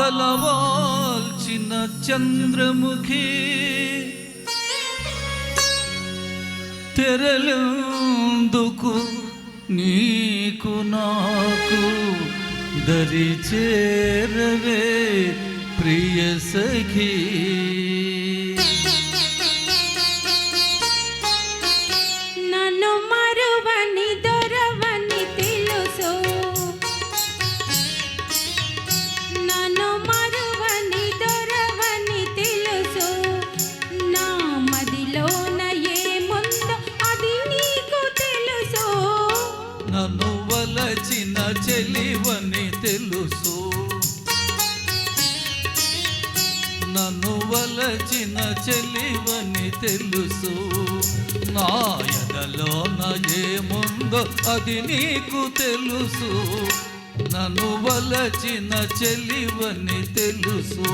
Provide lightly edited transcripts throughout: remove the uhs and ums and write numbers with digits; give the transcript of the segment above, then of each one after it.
కలవాల్చిన చంద్రముఖి తెరలందుకు నీకు నాకు దరి చేరవే ప్రియ సఖీ. నన్ను మరువని దొరవని తెలుసు, నన్ను మరువని దొరవని తెలుసు. నా మదిలోన ఏముందో అది నీకు తెలుసు. నన్ను వలచిన చెలివని తెలుసు, నన్ను వలచిన చెలివని తెలుసు. నా ఎదలోన ఏముందో అది నీకు తెలుసు. నన్ను వలచిన చెలివని తెలుసు.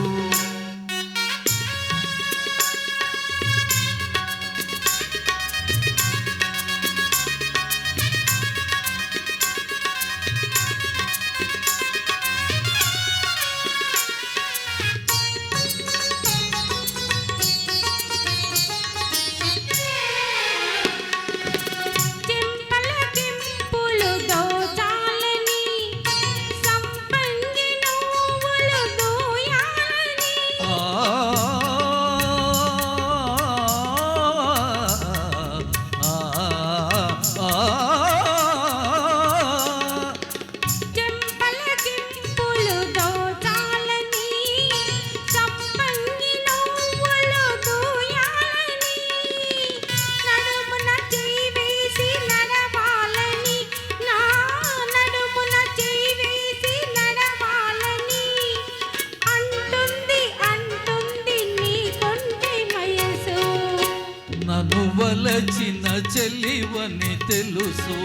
నన్ను వలచిన చెలివని తెలుసు.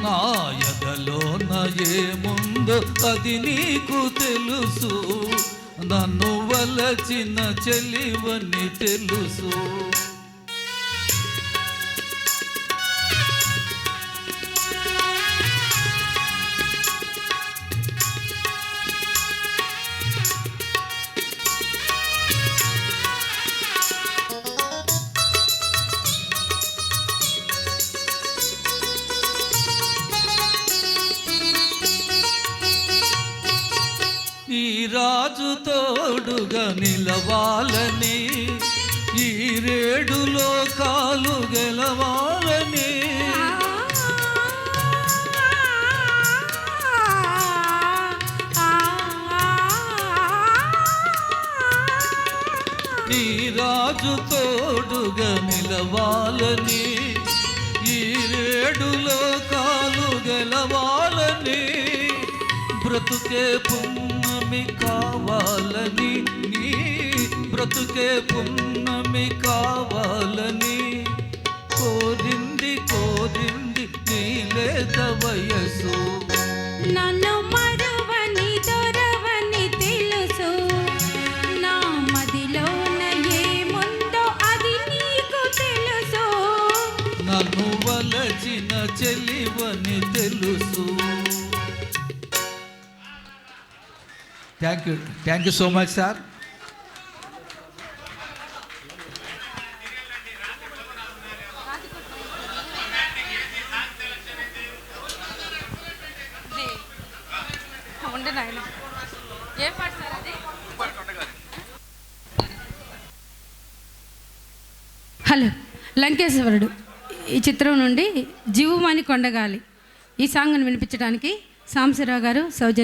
నా ఎదలోన ఏముందో అది నీకు తెలుసు. నన్ను వలచిన చెలివని తెలుసు. ఈ రాజు తోడుగా నిలవాలని, ఈ రేడులో కాలు గెలవాలని. ఈ రాజు తోడుగా నిలవాలని, ఈ రేడులో కాలు గెలవాలని. బ్రతుకే పున్నమి కావాలని, నీ బ్రతుకే పున్నమి కావాలని. కోరింది కోరింది నీ లేత వయసు. నన్ను మరువని దొరవని తెలుసు. నా మదిలోన ఏముందో అది నీకు తెలుసు. నన్ను వలచిన చెలివని తెలుసు. Thank you so much sir. Hello, Lankeshwarudu ఈ చిత్రం నుండి జీవుమాని కొండగాలి ఈ సాంగ్ను వినిపించడానికి సాంబశివరావు గారు సౌజన్య